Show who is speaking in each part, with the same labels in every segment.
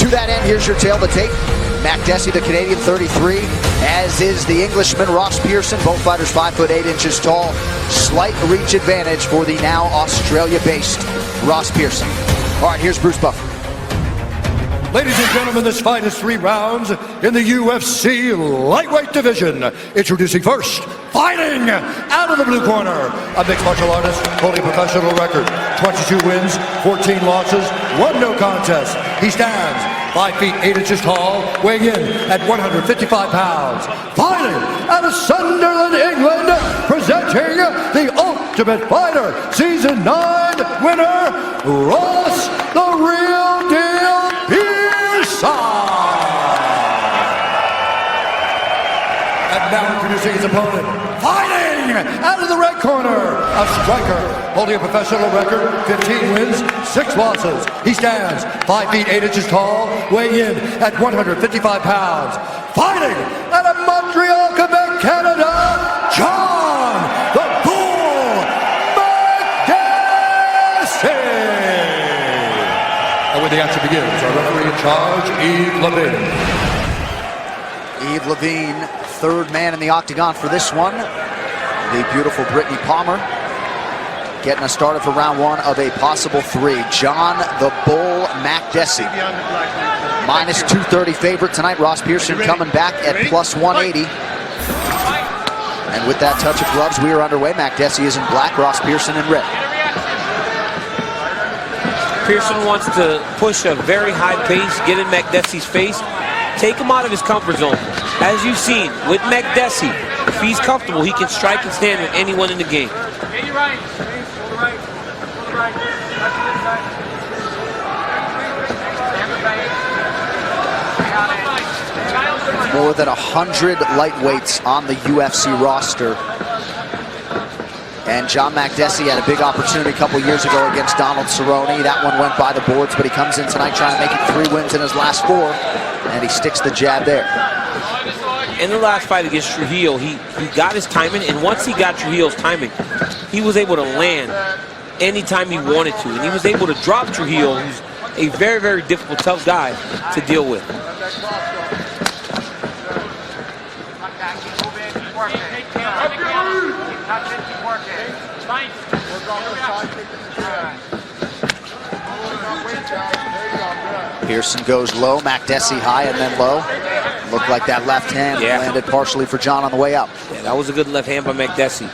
Speaker 1: To that end, here's your tail of the tape. Makdessi, the Canadian, 33, as is the Englishman, Ross Pearson. Both fighters 5'8" tall. Slight reach advantage for the now Australia-based Ross Pearson. All right, here's Bruce Buffer.
Speaker 2: Ladies and gentlemen, this fight is 3 rounds in the UFC lightweight division. Introducing first, fighting out of the blue corner, a mixed martial artist holding a professional record, 22 wins, 14 losses, 1 no contest. He stands 5 feet 8 inches tall, weighing in at 155 pounds. Fighting out of Sunderland, England, presenting the Ultimate Fighter Season 9 winner, Ross the Real Deal Pearson. And now introducing his opponent, fighting out of the red corner, a striker holding a professional record, 15 wins, 6 losses. He stands 5 feet 8 inches tall, weighing in at 155 pounds. Fighting out of Montreal, Quebec, Canada, John the Bull Makdessi. And when the action begins, our referee in charge, Yves Levine.
Speaker 1: Yves Levine, third man in the octagon for this one. The beautiful Brittany Palmer getting us started for round 1 of a possible 3. John the Bull Makdessi, minus 230 favorite tonight. Ross Pearson coming back at plus 180. And with that touch of gloves, we are underway. Makdessi is in black, Ross Pearson in red.
Speaker 3: Pearson wants to push a very high pace, get in Makdessi's face, take him out of his comfort zone. As you've seen with Makdessi, if he's comfortable, he can strike and stand with anyone in the game.
Speaker 1: More than 100 lightweights on the UFC roster. And John Makdessi had a big opportunity a couple years ago against Donald Cerrone. That one went by the boards, but he comes in tonight trying to make it 3 wins in his last 4, and he sticks the jab there.
Speaker 3: In the last fight against Trujillo, he got his timing, and once he got Trujillo's timing, he was able to land anytime he wanted to, and he was able to drop Trujillo, who's a very, very difficult, tough guy to deal with.
Speaker 1: Pearson goes low, Makdessi high and then low. Looked like that left hand landed partially for John on the way out.
Speaker 3: Yeah, that was a good left hand by Makdessi.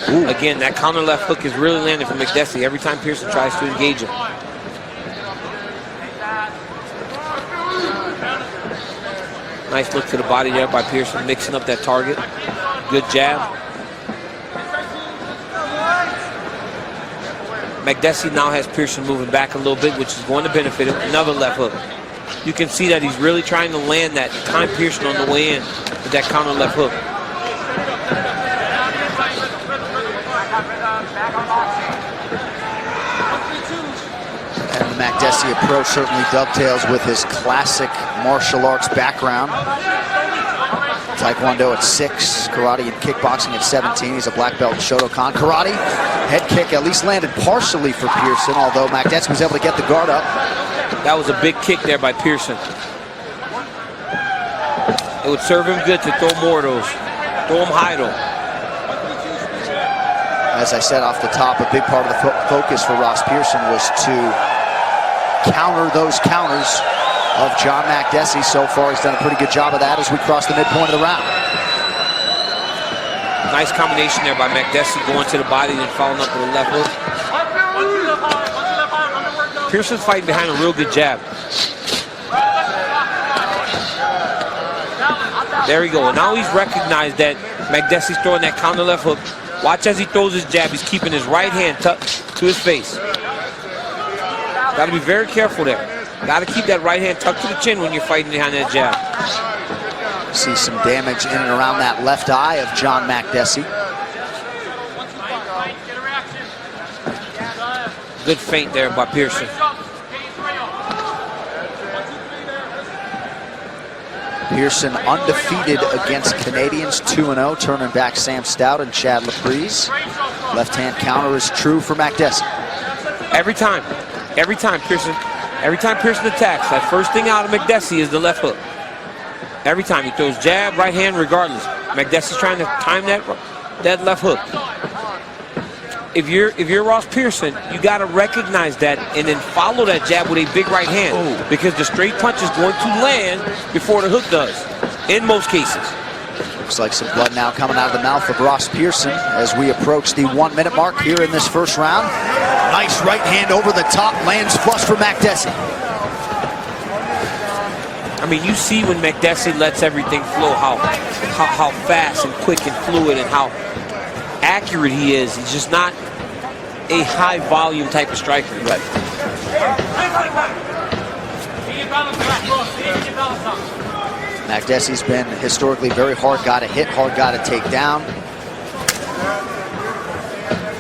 Speaker 3: Ooh. Again, that counter left hook is really landing for Makdessi every time Pearson tries to engage him. Nice look to the body there by Pearson, mixing up that target. Good jab. Makdessi now has Pearson moving back a little bit, which is going to benefit him. Another left hook. You can see that he's really trying to land that, time Pearson on the way in with that counter left hook.
Speaker 1: And the Makdessi approach certainly dovetails with his classic martial arts background. Taekwondo at 6, karate and kickboxing at 17. He's a black belt in Shotokan. Karate, head kick at least landed partially for Pearson, although Makdessi was able to get the guard up.
Speaker 3: That was a big kick there by Pearson. It would serve him good to throw more of those. Throw him high though.
Speaker 1: As I said off the top, a big part of the focus for Ross Pearson was to counter those counters of John Makdessi. So far, he's done a pretty good job of that as we cross the midpoint of the round.
Speaker 3: Nice combination there by Makdessi, going to the body and following up with a left hook. Pearson's fighting behind a real good jab. There we go. And now he's recognized that Makdessi's throwing that counter left hook. Watch as he throws his jab. He's keeping his right hand tucked to his face. Got to be very careful there. Got to keep that right hand tucked to the chin when you're fighting behind that jab.
Speaker 1: See some damage in and around that left eye of John Makdessi.
Speaker 3: Good feint there by Pearson.
Speaker 1: Pearson undefeated against Canadians, 2-0, turning back Sam Stout and Chad Laprise. Left-hand counter is true for Makdessi.
Speaker 3: Every time Pearson attacks, that first thing out of Makdessi is the left hook. Every time he throws jab, right hand, regardless. Makdessi's trying to time that left hook. If you're Ross Pearson, you got to recognize that and then follow that jab with a big right hand, because the straight punch is going to land before the hook does, in most cases.
Speaker 1: Looks like some blood now coming out of the mouth of Ross Pearson as we approach the 1 minute mark here in this first round. Nice right hand over the top, lands flush for Makdessi.
Speaker 3: I mean, you see when Makdessi lets everything flow, how fast and quick and fluid and how accurate he is. He's just not a high volume type of striker.
Speaker 1: Right. Makdessi's been historically very hard guy to hit, hard guy to take down.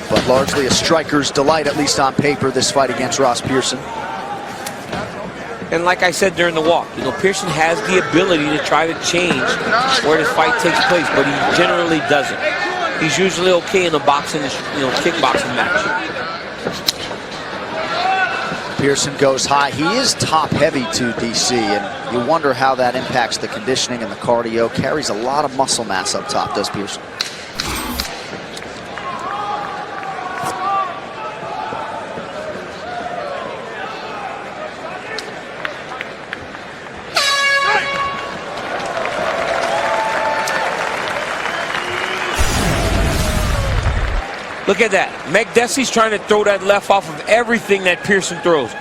Speaker 1: But largely a striker's delight, at least on paper, this fight against Ross Pearson.
Speaker 3: And like I said during the walk, you know, Pearson has the ability to try to change where this fight takes place, but he generally doesn't. He's usually okay in a boxing, kickboxing match.
Speaker 1: Pearson goes high. He is top heavy to DC, and you wonder how that impacts the conditioning and the cardio. Carries a lot of muscle mass up top, does Pearson.
Speaker 3: Look at that. Makdessi's trying to throw that left off of everything that Pearson throws.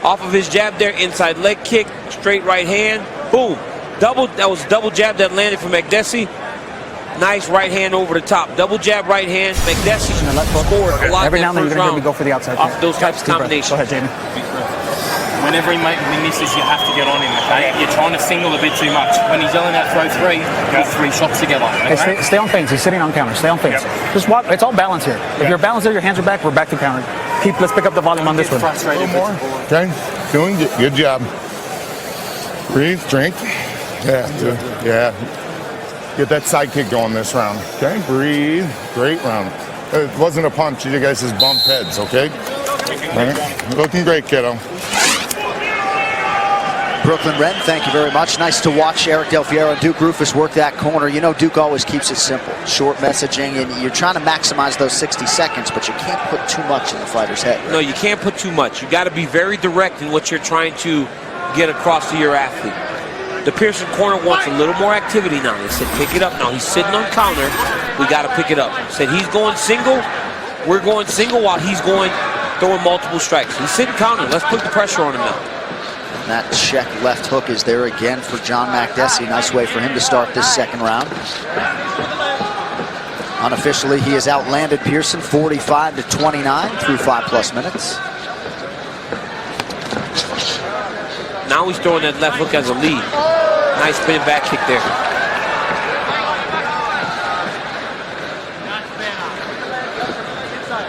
Speaker 3: Off of his jab there, inside leg kick, straight right hand, boom. That was double jab that landed for Makdessi. Nice right hand over the top. Double jab right hand. Makdessi scored a lot
Speaker 4: every now
Speaker 3: in that
Speaker 4: and then
Speaker 3: first
Speaker 4: you're going
Speaker 3: round
Speaker 4: to go for the outside.
Speaker 3: off those types of combinations.
Speaker 4: Go ahead, Jamie.
Speaker 5: Whenever he misses, you have to get on him, okay? You're trying to single a bit too much. When he's yelling out throw three, go 3 shots together. Okay?
Speaker 4: Hey, stay on feints. He's sitting on counter. Stay on feints.
Speaker 5: Yep.
Speaker 4: Just walk. It's all balance here. If you're balanced there, your hands are back, we're back to counter. Let's pick up the volume on this one.
Speaker 6: A little more. Okay, doing good job. Breathe, drink. Yeah. Get that side kick going this round. Okay, breathe. Great round. It wasn't a punch. You guys just bumped heads, okay? All right. Looking great, kiddo.
Speaker 1: Brooklyn Ren, thank you very much. Nice to watch Eric Del Fierro and Duke Rufus work that corner. You know, Duke always keeps it simple. Short messaging, and you're trying to maximize those 60 seconds, but you can't put too much in the fighter's head.
Speaker 3: No, you can't put too much. You got to be very direct in what you're trying to get across to your athlete. The Pearson corner wants a little more activity now. They said, pick it up now. He's sitting on counter. We got to pick it up. Said he's going single. We're going single while he's going throwing multiple strikes. He's sitting counter. Let's put the pressure on him now.
Speaker 1: That check left hook is there again for John Makdessi. Nice way for him to start this second round. Unofficially, he has outlanded Pearson 45-29 through 5+ minutes.
Speaker 3: Now he's throwing that left hook as a lead. Nice spinning back kick there.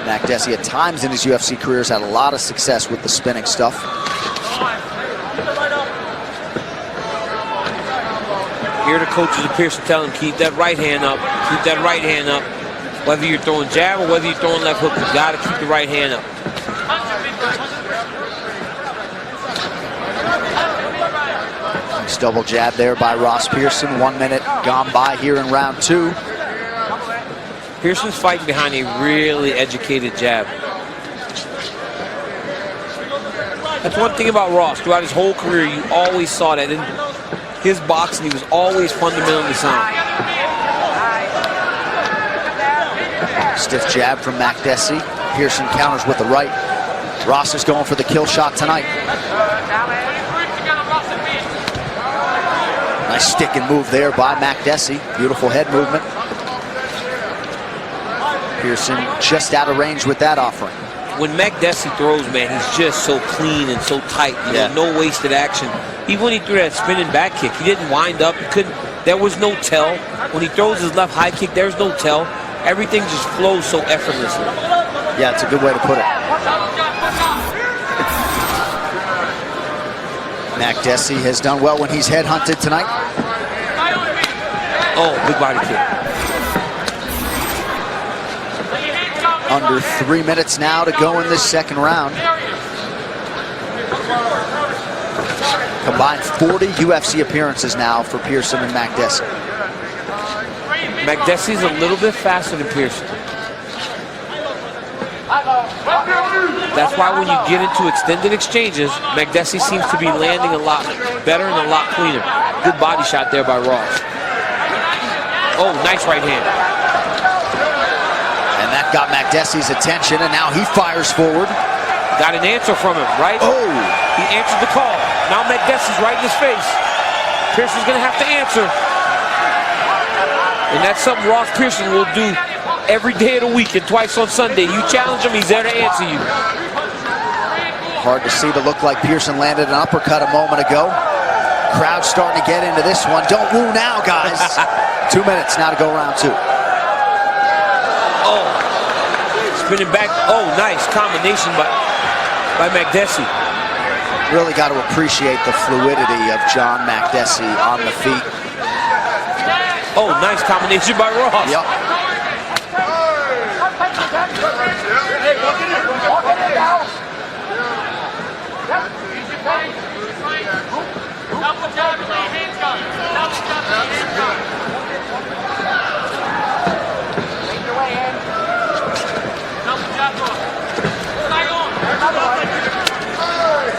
Speaker 1: Makdessi at times in his UFC career has had a lot of success with the spinning stuff.
Speaker 3: Here the coaches of Pearson tell him, keep that right hand up, keep that right hand up. Whether you're throwing jab or whether you're throwing left hook, you gotta keep the right hand up.
Speaker 1: Nice double jab there by Ross Pearson. 1 minute gone by here in round 2.
Speaker 3: Pearson's fighting behind a really educated jab. That's one thing about Ross. Throughout his whole career, you always saw that. In his boxing, he was always fundamentally sound.
Speaker 1: Stiff jab from Makdessi. Pearson counters with the right. Ross is going for the kill shot tonight. Nice stick and move there by Makdessi. Beautiful head movement. Pearson just out of range with that offering.
Speaker 3: When Makdessi throws, man, he's just so clean and so tight. You know, no wasted action. Even when he threw that spinning back kick, he didn't wind up. He couldn't. There was no tell. When he throws his left high kick, there's no tell. Everything just flows so effortlessly.
Speaker 1: Yeah, it's a good way to put it. Makdessi has done well when he's headhunted tonight.
Speaker 3: Oh, big body kick.
Speaker 1: Under 3 minutes now to go in this second round. Combined 40 UFC appearances now for Pearson and Makdessi.
Speaker 3: Makdessi's a little bit faster than Pearson. That's why when you get into extended exchanges, Makdessi seems to be landing a lot better and a lot cleaner. Good body shot there by Ross. Oh, nice right hand.
Speaker 1: And that got Makdessi's attention, and now he fires forward.
Speaker 3: Got an answer from him, right?
Speaker 1: Oh!
Speaker 3: He answered the call. Now Makdessi's right in his face. Pearson's gonna have to answer. And that's something Ross Pearson will do every day of the week and twice on Sunday. You challenge him, he's there to answer you.
Speaker 1: Hard to see the look like Pearson landed an uppercut a moment ago. Crowd starting to get into this one. Don't woo now, guys. 2 minutes now to go round two.
Speaker 3: Oh, spinning back. Oh, nice combination by Makdessi.
Speaker 1: Really got to appreciate the fluidity of John Makdessi on the feet.
Speaker 3: Oh, nice combination by Ross.
Speaker 1: Yep.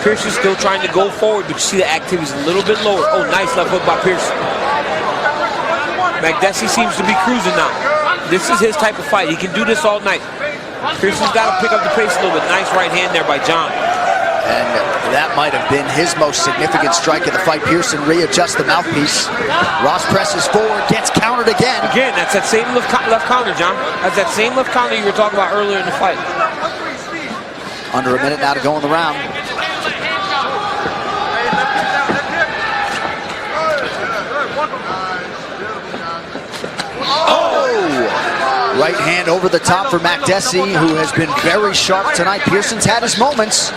Speaker 3: Pearson's still trying to go forward, but you see the activity's a little bit lower. Oh, nice left hook by Pearson. Makdessi seems to be cruising now. This is his type of fight. He can do this all night. Pearson's got to pick up the pace a little bit. Nice right hand there by John.
Speaker 1: And that might have been his most significant strike of the fight. Pearson readjusts the mouthpiece. Ross presses forward, gets countered again.
Speaker 3: Again, that's that same left counter, John. That's that same left counter you were talking about earlier in the fight.
Speaker 1: Under a minute now to go in the round. Right hand over the top for Makdessi, who has been very sharp tonight. Pearson's had his moments.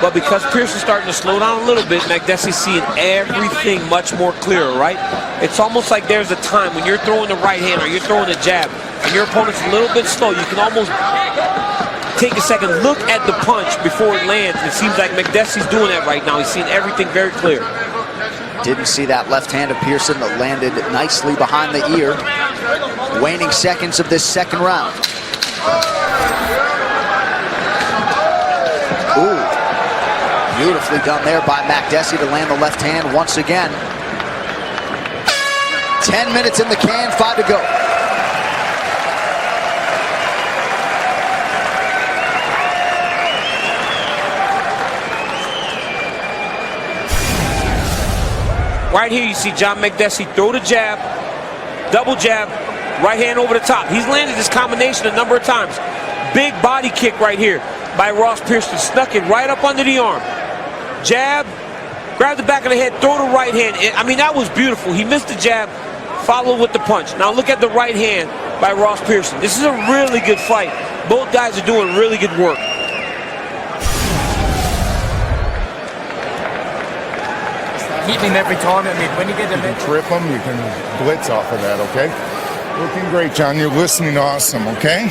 Speaker 3: But because Pearson's starting to slow down a little bit, Makdessi's seeing everything much more clearer, right? It's almost like there's a time when you're throwing the right hand or you're throwing a jab and your opponent's a little bit slow. You can almost take a second, look at the punch before it lands. It seems like Makdessi's doing that right now. He's seeing everything very clear.
Speaker 1: Didn't see that left hand of Pearson that landed nicely behind the ear. Waning seconds of this second round. Ooh, beautifully done there by Makdessi to land the left hand once again. 10 minutes in the can, 5 to go.
Speaker 3: Right here you see John Makdessi throw the jab, double jab, right hand over the top. He's landed this combination a number of times. Big body kick right here by Ross Pearson. Snuck it right up under the arm. Jab, grab the back of the head, throw the right hand. I mean, that was beautiful. He missed the jab, followed with the punch. Now look at the right hand by Ross Pearson. This is a really good fight. Both guys are doing really good work.
Speaker 5: Hitting him every time. I mean, when you get him,
Speaker 6: You can trip him, you can blitz off of that, okay? Looking great, John. You're listening awesome, okay?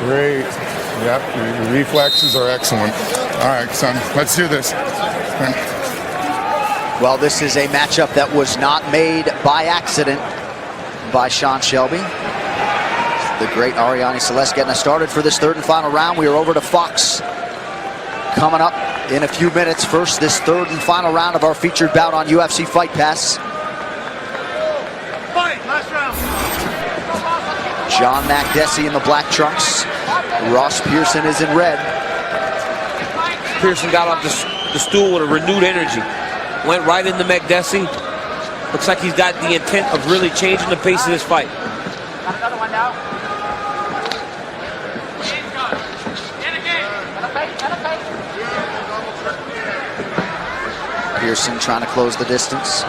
Speaker 6: Great. Yep, your reflexes are excellent. All right, son, let's do this.
Speaker 1: Well, this is a matchup that was not made by accident by Sean Shelby. The great Ariane Celeste getting us started for this third and final round. We are over to Fox coming up in a few minutes. First, this third and final round of our featured bout on UFC Fight Pass. John Makdessi in the black trunks. Ross Pearson is in red.
Speaker 3: Pearson got off the stool with a renewed energy. Went right into Makdessi. Looks like he's got the intent of really changing the pace of this fight.
Speaker 7: Got another one now.
Speaker 1: Pearson trying to close the distance.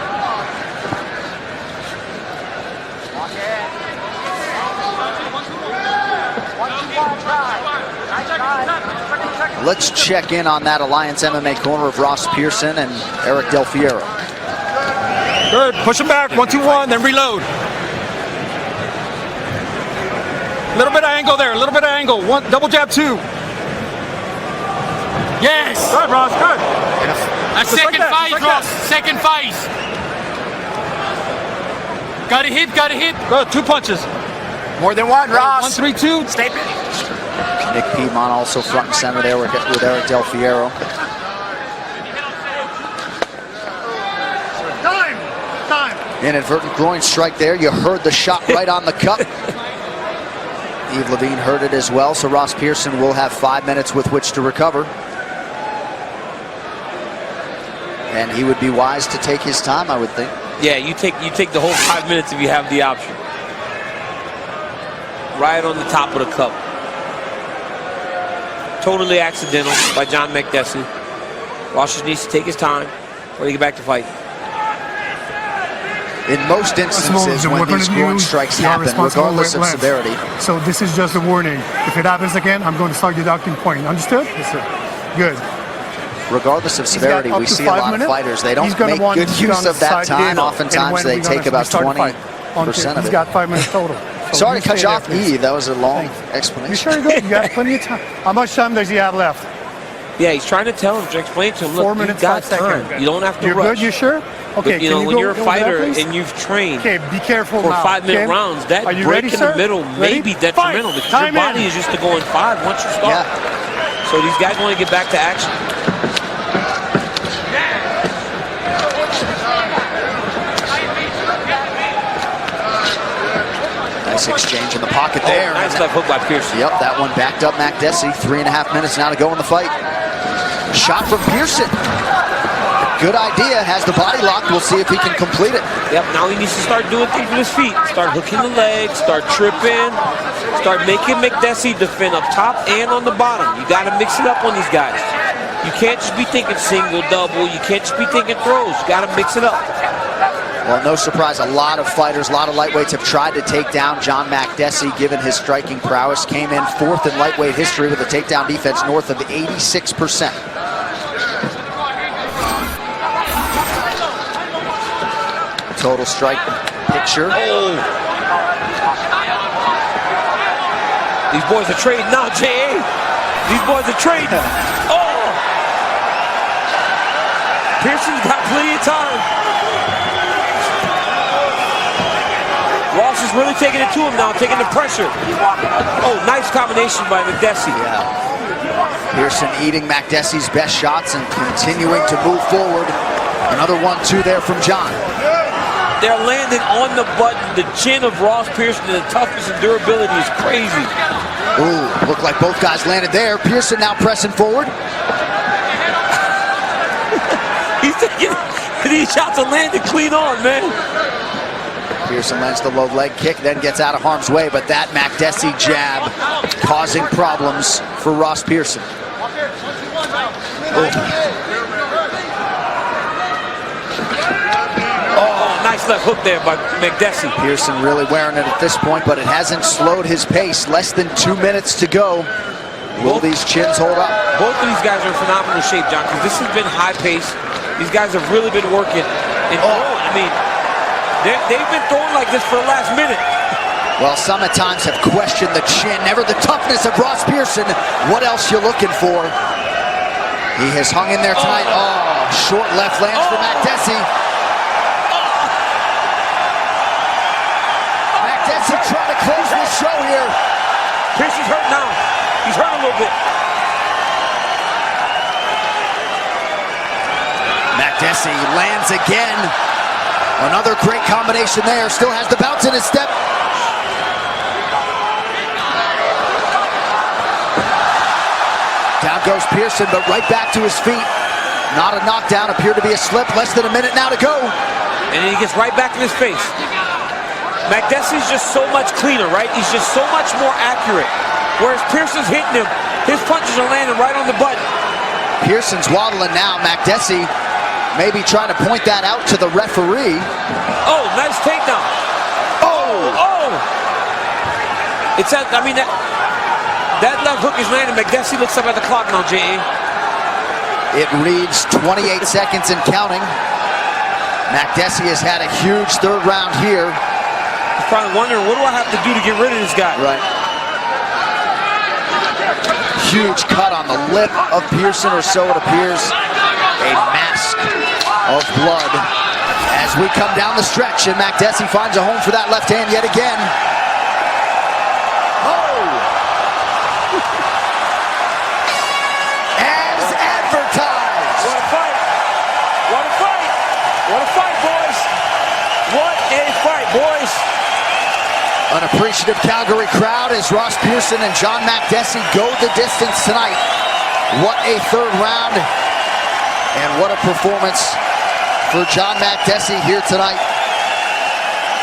Speaker 1: Let's check in on that Alliance MMA corner of Ross Pearson and Eric Del Fiero.
Speaker 4: Good. Push him back. 1, 2, 1, then reload. Little bit of angle there. A little bit of angle. One double jab, two.
Speaker 5: Yes.
Speaker 4: Good, Ross. Good.
Speaker 5: A second phase, Ross. Second phase. Got to hit. Got to hit.
Speaker 4: Good. 2 punches.
Speaker 7: More than one, Ross.
Speaker 4: 1, 3, 2.
Speaker 7: Stay.
Speaker 1: Nick Piedmont also front and center there with Eric Del Fiero. Inadvertent groin strike there. You heard the shot right on the cup. Yves Lavigne heard it as well, so Ross Pearson will have 5 minutes with which to recover. And he would be wise to take his time, I would think.
Speaker 3: Yeah, you take the whole 5 minutes if you have the option. Right on the top of the cup. Totally accidental by John Makdessi. Ross just needs to take his time when he get back to fight.
Speaker 1: In most instances, when these groin strikes happen, regardless of severity.
Speaker 8: So this is just a warning. If it happens again, I'm going to start deducting point. Understood? Yes, sir. Good.
Speaker 1: Regardless of severity, we see a lot of fighters. They don't make good use of that time. Oftentimes, they take about 20% of
Speaker 8: He's
Speaker 1: it.
Speaker 8: got 5 minutes total. So
Speaker 1: Sorry to cut you off, Yves. That was a long explanation.
Speaker 8: You sure you're good? You got plenty of time. How much time does he have left?
Speaker 3: Yeah, he's trying to tell him, to explain to him, look,
Speaker 8: 4 minutes,
Speaker 3: you got
Speaker 8: 5
Speaker 3: time.
Speaker 8: seconds.
Speaker 3: You don't have to
Speaker 8: You're
Speaker 3: rush.
Speaker 8: good? You sure? Okay,
Speaker 3: But, you know,
Speaker 8: can
Speaker 3: when
Speaker 8: go
Speaker 3: you're a
Speaker 8: over that,
Speaker 3: fighter
Speaker 8: please?
Speaker 3: and you've trained
Speaker 8: Okay, be careful
Speaker 3: for
Speaker 8: now.
Speaker 3: 5 minute
Speaker 8: okay?
Speaker 3: rounds, that
Speaker 8: Are you
Speaker 3: break
Speaker 8: ready,
Speaker 3: in
Speaker 8: sir?
Speaker 3: the middle may be detrimental because your
Speaker 8: Time
Speaker 3: body
Speaker 8: in.
Speaker 3: is used to going 5 once you start.
Speaker 1: Yeah.
Speaker 3: So these guys want to get back to action.
Speaker 1: Nice exchange in the pocket there.
Speaker 3: Nice left hook by Pearson.
Speaker 1: Yep, that one backed up Makdessi. 3.5 minutes now to go in the fight. Shot from Pearson. Good idea. Has the body locked. We'll see if he can complete it.
Speaker 3: Yep, now he needs to start doing things with his feet. Start hooking the legs, start tripping, start making Makdessi defend up top and on the bottom. You got to mix it up on these guys. You can't just be thinking single, double. You can't just be thinking throws. You got to mix it up.
Speaker 1: Well, no surprise, a lot of fighters, a lot of lightweights have tried to take down John Makdessi, given his striking prowess. Came in 4th in lightweight history with a takedown defense north of 86%. Total strike picture.
Speaker 3: Oh. These boys are trading now, J.A. These boys are trading. Oh! Pearson's got plenty of time. Ross is really taking it to him now, taking the pressure. Oh, nice combination by Makdessi.
Speaker 1: Yeah. Pearson eating Makdessi's best shots and continuing to move forward. Another 1-2 there from John.
Speaker 3: They're landing on the button. The chin of Ross Pearson and the toughness and durability is crazy.
Speaker 1: Ooh, looked like both guys landed there. Pearson now pressing forward.
Speaker 3: He's taking these shots are landing clean on, man.
Speaker 1: Pearson lands the low leg kick, then gets out of harm's way, but that Makdessi jab causing problems for Ross Pearson.
Speaker 3: Oh, nice left hook there by Makdessi.
Speaker 1: Pearson really wearing it at this point, but it hasn't slowed his pace. Less than 2 minutes to go. Will these chins hold up?
Speaker 3: Both of these guys are in phenomenal shape, John, because this has been high pace. These guys have really been working and throwing. I mean, they've been throwing like this for the last minute.
Speaker 1: Well, some at times have questioned the chin, never the toughness of Ross Pearson. What else you looking for? He has hung in there tonight. Oh, short left lands for Makdessi. Makdessi trying to close this show here.
Speaker 3: Pearson's hurt now. He's hurt a little bit.
Speaker 1: Makdessi lands again. Another great combination there. Still has the bounce in his step. Down goes Pearson, but right back to his feet. Not a knockdown, appeared to be a slip. Less than a minute now to go.
Speaker 3: And then he gets right back in his face. Makdessi's just so much cleaner, right? He's just so much more accurate. Whereas Pearson's hitting him, his punches are landing right on the button.
Speaker 1: Pearson's waddling now. Makdessi maybe trying to point that out to the referee.
Speaker 3: Oh, nice takedown. Oh! It's at, I mean, that left hook is landing. Makdessi looks up at the clock now, J.A.
Speaker 1: It reads 28 seconds and counting. Makdessi has had a huge third round here.
Speaker 3: He's probably wondering, what do I have to do to get rid of this guy?
Speaker 1: Right. huge cut on the lip of Pearson, or so it appears. A mask of blood as we come down the stretch, and Makdessi finds a home for that left hand yet again. Oh! As advertised.
Speaker 3: What a fight! What a fight! What a fight, boys! What a fight, boys!
Speaker 1: An appreciative Calgary crowd as Ross Pearson and John Makdessi go the distance tonight. What a third round, and what a performance for John Makdessi here tonight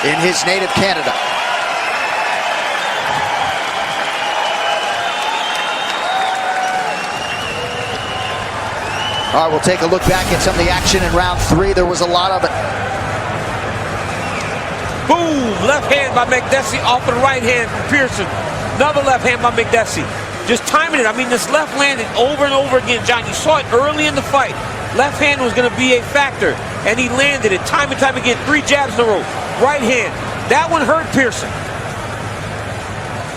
Speaker 1: in his native Canada. All right, we'll take a look back at some of the action in round 3. There was a lot of it.
Speaker 3: Boom! Left hand by Makdessi off of the right hand from Pearson. Another left hand by Makdessi. Just timing it. I mean, this left landed over and over again, John. You saw it early in the fight. Left hand was going to be a factor, and he landed it time and time again. 3 jabs in a row. Right hand. That one hurt Pearson.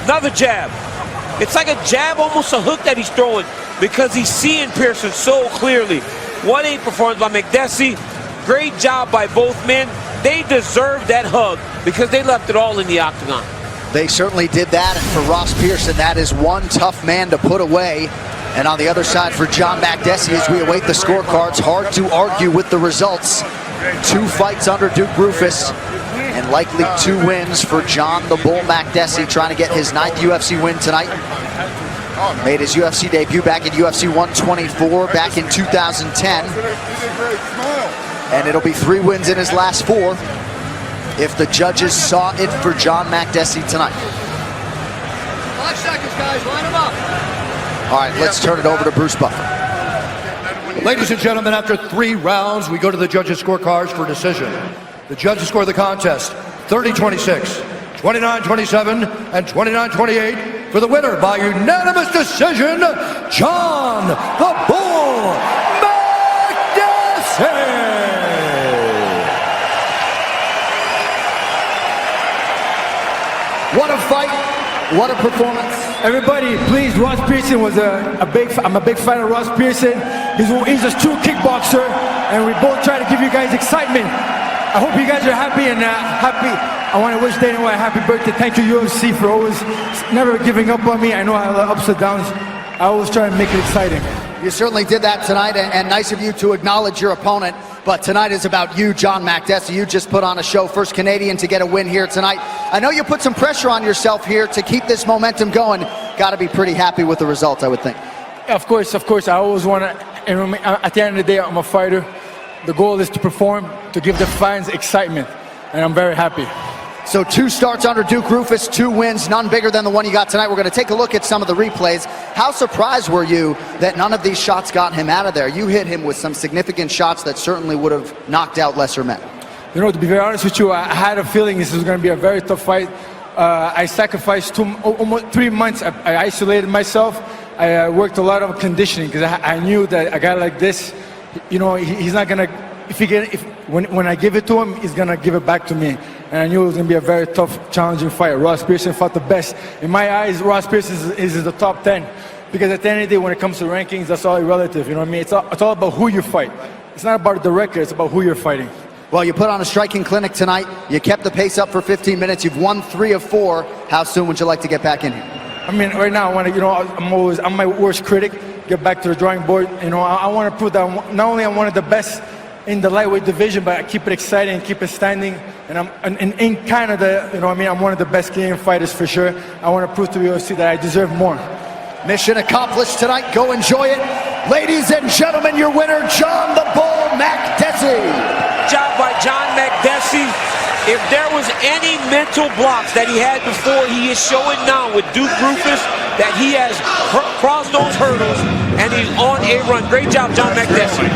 Speaker 3: Another jab. It's like a jab, almost a hook that he's throwing, because he's seeing Pearson so clearly. What a performance by Makdessi. Great job by both men. They deserved that hug because they left it all in the octagon.
Speaker 1: They certainly did that, and for Ross Pearson, that is one tough man to put away. And on the other side for John Makdessi, as we await the scorecards, hard to argue with the results. 2 fights under Duke Rufus, and likely 2 wins for John the Bull Makdessi, trying to get his 9th UFC win tonight. Made his UFC debut back in UFC 124 back in 2010. And it'll be 3 wins in his last 4 if the judges saw it for John Makdessi tonight.
Speaker 2: 5 seconds, guys. Line them up.
Speaker 1: All right, let's turn it over to Bruce Buffer.
Speaker 2: Ladies and gentlemen, after 3 rounds, we go to the judges' scorecards for decision. The judges score the contest 30-26, 29-27, and 29-28 for the winner by unanimous decision, John the Bull Makdessi.
Speaker 1: What a fight, what a performance.
Speaker 9: Everybody, please, Ross Pearson was I'm a big fan of Ross Pearson. He's a true kickboxer, and we both try to give you guys excitement. I hope you guys are happy and happy. I want to wish Dana White a happy birthday. Thank you, UFC, for always never giving up on me. I know I have ups and downs. I always try to make it exciting.
Speaker 1: You certainly did that tonight, and nice of you to acknowledge your opponent. But tonight is about you, John Makdessi. You just put on a show, first Canadian to get a win here tonight. I know you put some pressure on yourself here to keep this momentum going. Got to be pretty happy with the results, I would think.
Speaker 9: Of course. I always want to, at the end of the day, I'm a fighter. The goal is to perform, to give the fans excitement, and I'm very happy.
Speaker 1: So 2 starts under Duke Rufus, 2 wins, none bigger than the one you got tonight. We're going to take a look at some of the replays. How surprised were you that none of these shots got him out of there? You hit him with some significant shots that certainly would have knocked out lesser men.
Speaker 9: You know, to be very honest with you, I had a feeling this was going to be a very tough fight. I sacrificed almost 3 months. I isolated myself. I worked a lot of conditioning because I knew that a guy like this, you know, he's not going to, when I give it to him, he's going to give it back to me. And I knew it was going to be a very tough, challenging fight. Ross Pearson fought the best. In my eyes, Ross Pearson is the top 10. Because at the end of the day, when it comes to rankings, that's all relative. You know what I mean? It's all about who you fight. It's not about the record. It's about who you're fighting.
Speaker 1: Well, you put on a striking clinic tonight. You kept the pace up for 15 minutes. You've won 3 of 4. How soon would you like to get back in here?
Speaker 9: I mean, right now, I want to, you know, I'm my worst critic. Get back to the drawing board. You know, I want to prove that not only I'm one of the best in the lightweight division, but I keep it exciting, keep it standing. And in Canada, you know what I mean, I'm one of the best Canadian fighters for sure. I want to prove to the UFC that I deserve more.
Speaker 1: Mission accomplished tonight. Go enjoy it. Ladies and gentlemen, your winner, John the Bull Makdessi.
Speaker 3: Job by John Makdessi. If there was any mental blocks that he had before, he is showing now with Duke Rufus that he has crossed those hurdles and he's on a run. Great job, John Makdessi.